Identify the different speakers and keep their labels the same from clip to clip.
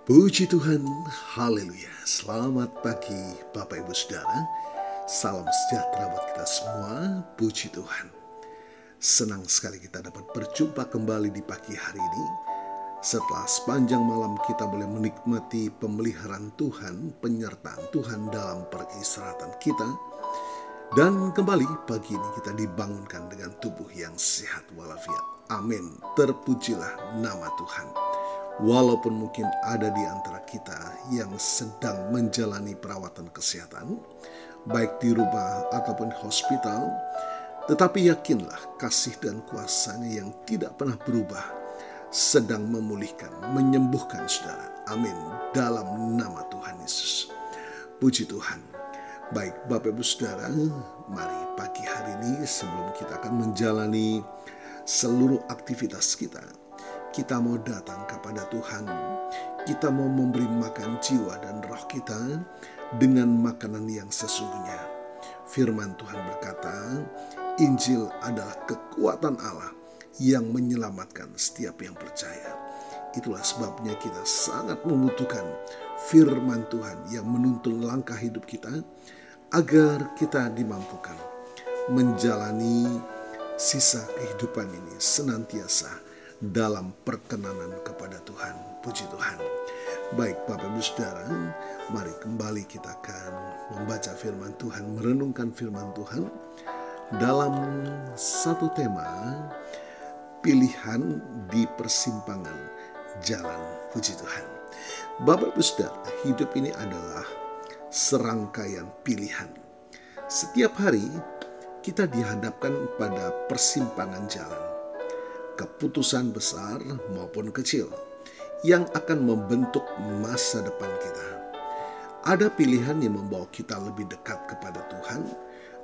Speaker 1: Puji Tuhan, haleluya. Selamat pagi Bapak Ibu Saudara. Salam sejahtera buat kita semua, puji Tuhan. Senang sekali kita dapat berjumpa kembali di pagi hari ini. Setelah sepanjang malam kita boleh menikmati pemeliharaan Tuhan, penyertaan Tuhan dalam peristirahatan kita. Dan kembali pagi ini kita dibangunkan dengan tubuh yang sehat walafiat. Amin, terpujilah nama Tuhan. Walaupun mungkin ada di antara kita yang sedang menjalani perawatan kesehatan, baik di rumah ataupun hospital, tetapi yakinlah kasih dan kuasa-Nya yang tidak pernah berubah sedang memulihkan, menyembuhkan saudara. Amin, dalam nama Tuhan Yesus. Puji Tuhan. Baik Bapak Ibu Saudara, mari pagi hari ini sebelum kita akan menjalani seluruh aktivitas kita mau datang kepada Tuhan. Kita mau memberi makan jiwa dan roh kita dengan makanan yang sesungguhnya. Firman Tuhan berkata, Injil adalah kekuatan Allah yang menyelamatkan setiap yang percaya. Itulah sebabnya kita sangat membutuhkan firman Tuhan yang menuntun langkah hidup kita agar kita dimampukan menjalani sisa kehidupan ini senantiasa dalam perkenanan kepada Tuhan. Puji Tuhan. Baik Bapak Ibu Saudara, mari kembali kita akan membaca firman Tuhan, merenungkan firman Tuhan dalam satu tema, pilihan di persimpangan jalan. Puji Tuhan. Bapak Ibu Saudara, hidup ini adalah serangkaian pilihan. Setiap hari kita dihadapkan pada persimpangan jalan, keputusan besar maupun kecil yang akan membentuk masa depan kita. Ada pilihan yang membawa kita lebih dekat kepada Tuhan,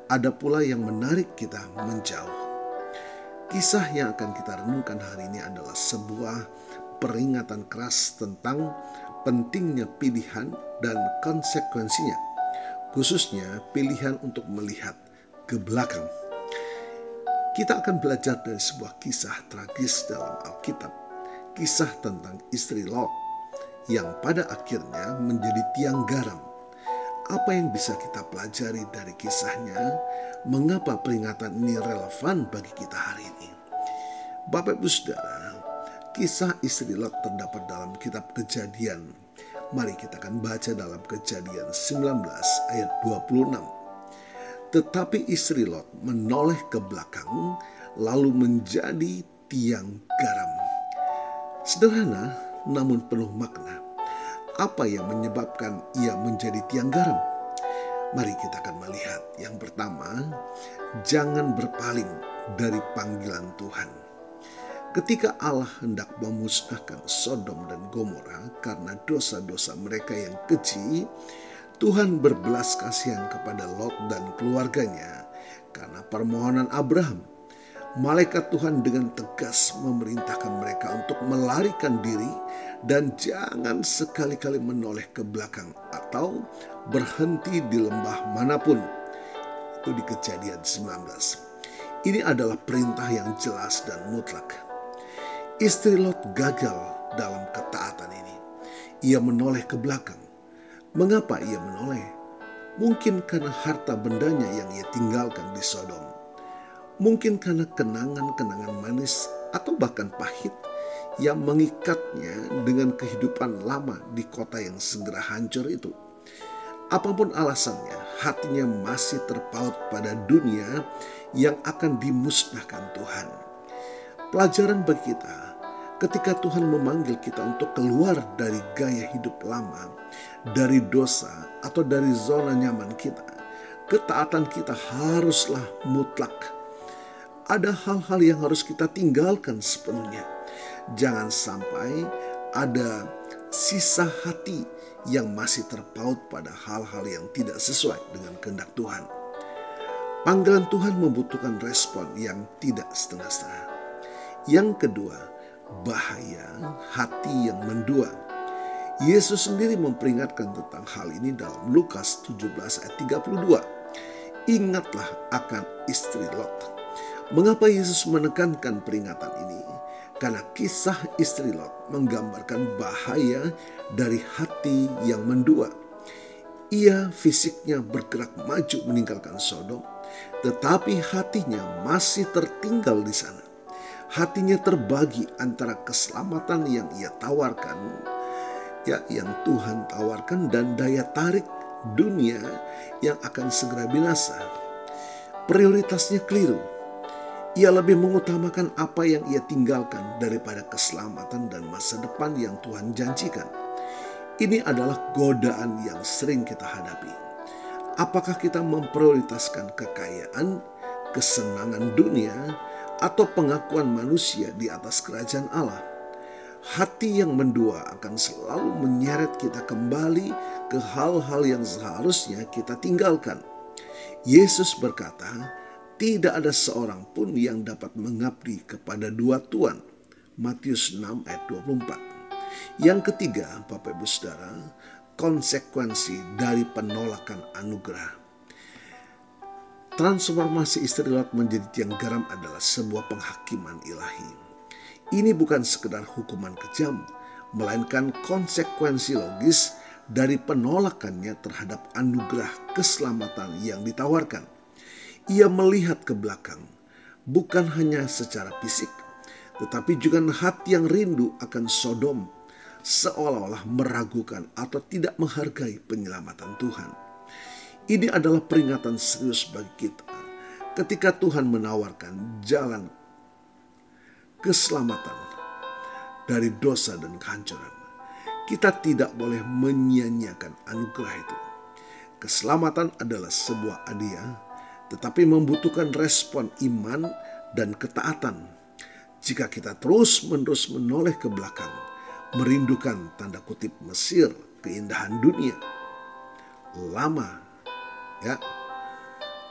Speaker 1: ada pula yang menarik kita menjauh. Kisah yang akan kita renungkan hari ini adalah sebuah peringatan keras tentang pentingnya pilihan dan konsekuensinya, khususnya pilihan untuk melihat ke belakang. Kita akan belajar dari sebuah kisah tragis dalam Alkitab, kisah tentang istri Lot yang pada akhirnya menjadi tiang garam. Apa yang bisa kita pelajari dari kisahnya? Mengapa peringatan ini relevan bagi kita hari ini? Bapak Ibu Saudara, kisah istri Lot terdapat dalam kitab Kejadian. Mari kita akan baca dalam Kejadian 19 ayat 26. Tetapi istri Lot menoleh ke belakang lalu menjadi tiang garam. Sederhana namun penuh makna. Apa yang menyebabkan ia menjadi tiang garam? Mari kita akan melihat. Yang pertama, jangan berpaling dari panggilan Tuhan. Ketika Allah hendak memusnahkan Sodom dan Gomora karena dosa-dosa mereka yang keji, Tuhan berbelas kasihan kepada Lot dan keluarganya karena permohonan Abraham. Malaikat Tuhan dengan tegas memerintahkan mereka untuk melarikan diri dan jangan sekali-kali menoleh ke belakang atau berhenti di lembah manapun. Itu di Kejadian 19. Ini adalah perintah yang jelas dan mutlak. Istri Lot gagal dalam ketaatan ini. Ia menoleh ke belakang. Mengapa ia menoleh? Mungkin karena harta bendanya yang ia tinggalkan di Sodom. Mungkin karena kenangan-kenangan manis atau bahkan pahit yang mengikatnya dengan kehidupan lama di kota yang segera hancur itu. Apapun alasannya, hatinya masih terpaut pada dunia yang akan dimusnahkan Tuhan. Pelajaran bagi kita, ketika Tuhan memanggil kita untuk keluar dari gaya hidup lama, dari dosa atau dari zona nyaman kita, ketaatan kita haruslah mutlak. Ada hal-hal yang harus kita tinggalkan sepenuhnya. Jangan sampai ada sisa hati yang masih terpaut pada hal-hal yang tidak sesuai dengan kehendak Tuhan. Panggilan Tuhan membutuhkan respon yang tidak setengah-setengah. Yang kedua, bahaya hati yang mendua. Yesus sendiri memperingatkan tentang hal ini dalam Lukas 17 ayat 32. Ingatlah akan istri Lot. Mengapa Yesus menekankan peringatan ini? Karena kisah istri Lot menggambarkan bahaya dari hati yang mendua. Ia fisiknya bergerak maju meninggalkan Sodom, tetapi hatinya masih tertinggal di sana. Hatinya terbagi antara keselamatan yang ia tawarkan, yang Tuhan tawarkan, dan daya tarik dunia yang akan segera binasa. Prioritasnya keliru. Ia lebih mengutamakan apa yang ia tinggalkan daripada keselamatan dan masa depan yang Tuhan janjikan. Ini adalah godaan yang sering kita hadapi. Apakah kita memprioritaskan kekayaan, kesenangan dunia, atau pengakuan manusia di atas kerajaan Allah? Hati yang mendua akan selalu menyeret kita kembali ke hal-hal yang seharusnya kita tinggalkan. Yesus berkata, tidak ada seorang pun yang dapat mengabdi kepada dua tuan. Matius 6 ayat 24. Yang ketiga, Bapak Ibu Saudara, konsekuensi dari penolakan anugerah. Transformasi istri Lot menjadi tiang garam adalah sebuah penghakiman ilahi. Ini bukan sekedar hukuman kejam, melainkan konsekuensi logis dari penolakannya terhadap anugerah keselamatan yang ditawarkan. Ia melihat ke belakang, bukan hanya secara fisik, tetapi juga hati yang rindu akan Sodom, seolah-olah meragukan atau tidak menghargai penyelamatan Tuhan. Ini adalah peringatan serius bagi kita ketika Tuhan menawarkan jalan keselamatan dari dosa dan kehancuran. Kita tidak boleh menyia-nyiakan anugerah itu. Keselamatan adalah sebuah hadiah, tetapi membutuhkan respon iman dan ketaatan. Jika kita terus-menerus menoleh ke belakang, merindukan tanda kutip Mesir, keindahan dunia, lama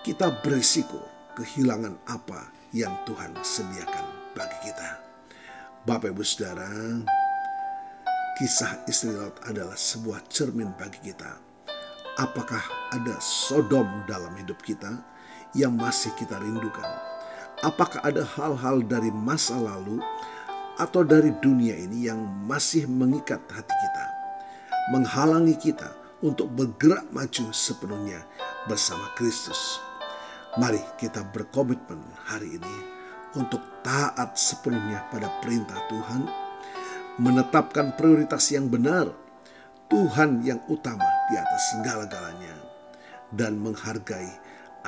Speaker 1: kita berisiko kehilangan apa yang Tuhan sediakan bagi kita. Bapak Ibu Saudara, kisah istri Lot adalah sebuah cermin bagi kita. Apakah ada Sodom dalam hidup kita yang masih kita rindukan? Apakah ada hal-hal dari masa lalu atau dari dunia ini yang masih mengikat hati kita, menghalangi kita untuk bergerak maju sepenuhnya bersama Kristus? Mari kita berkomitmen hari ini untuk taat sepenuhnya pada perintah Tuhan, menetapkan prioritas yang benar, Tuhan yang utama di atas segala-galanya, dan menghargai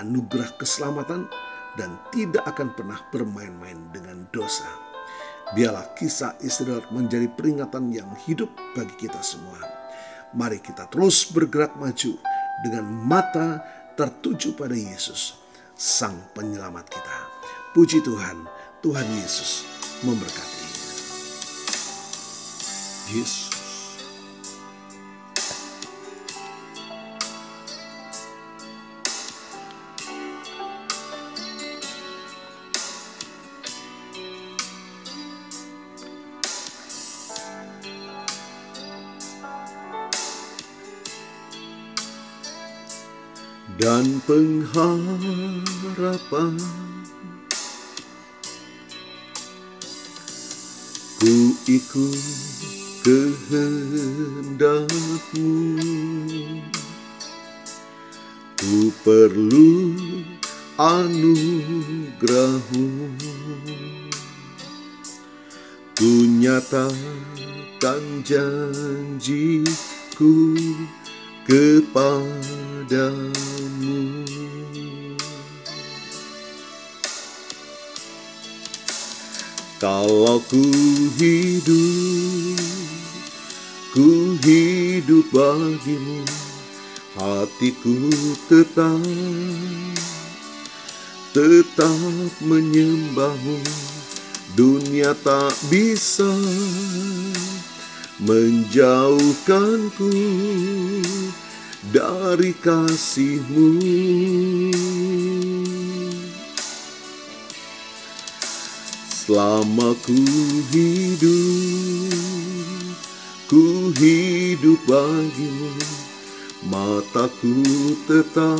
Speaker 1: anugerah keselamatan dan tidak akan pernah bermain-main dengan dosa. Biarlah kisah istri Lot menjadi peringatan yang hidup bagi kita semua. Mari kita terus bergerak maju dengan mata tertuju pada Yesus, Sang Penyelamat kita. Puji Tuhan, Tuhan Yesus memberkati. Yesus. Dan pengharapan ku ikut kehendak-Mu, ku perlu anugerah-Mu, ku nyatakan janjiku kepadamu. Kalau ku hidup bagimu, hatiku tetap menyembah-Mu. Dunia tak bisa menjauhkanku dari kasih-Mu. Selama ku hidup bagimu, mataku tetap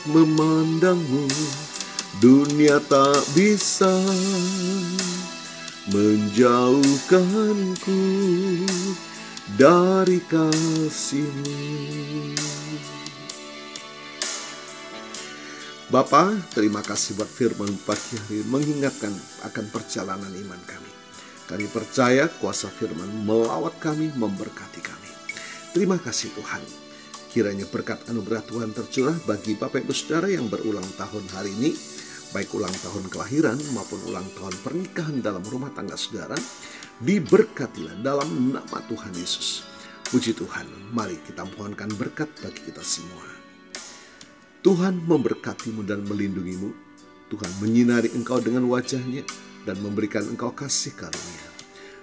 Speaker 1: memandang-Mu. Dunia tak bisa menjauhkanku dari kasih-Mu. Bapa, terima kasih buat firman pagi hari mengingatkan akan perjalanan iman kami. Kami percaya kuasa firman melawat kami, memberkati kami. Terima kasih Tuhan. Kiranya berkat anugerah Tuhan tercurah bagi Bapak Ibu Saudara yang berulang tahun hari ini, baik ulang tahun kelahiran maupun ulang tahun pernikahan dalam rumah tangga saudara. Diberkatilah dalam nama Tuhan Yesus. Puji Tuhan, mari kita mohonkan berkat bagi kita semua. Tuhan memberkatimu dan melindungimu. Tuhan menyinari engkau dengan wajah-Nya dan memberikan engkau kasih karunia.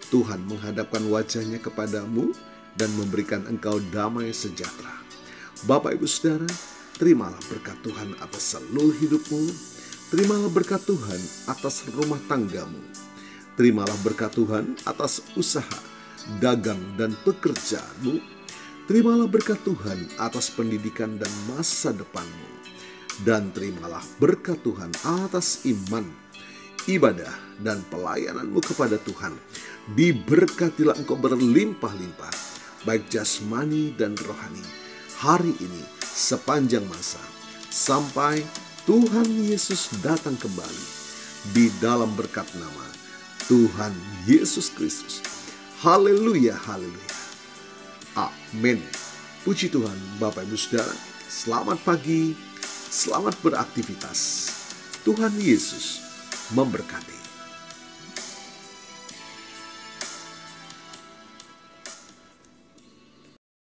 Speaker 1: Tuhan menghadapkan wajah-Nya kepadamu dan memberikan engkau damai sejahtera. Bapak Ibu Saudara, terimalah berkat Tuhan atas seluruh hidupmu. Terimalah berkat Tuhan atas rumah tanggamu. Terimalah berkat Tuhan atas usaha, dagang, dan pekerjaanmu. Terimalah berkat Tuhan atas pendidikan dan masa depanmu. Dan terimalah berkat Tuhan atas iman, ibadah, dan pelayananmu kepada Tuhan. Diberkatilah engkau berlimpah-limpah, baik jasmani dan rohani, hari ini sepanjang masa, sampai Tuhan Yesus datang kembali, di dalam berkat nama Tuhan Yesus Kristus. Haleluya, haleluya. Amin. Puji Tuhan. Bapak Ibu Saudara, selamat pagi, selamat beraktivitas. Tuhan Yesus memberkati.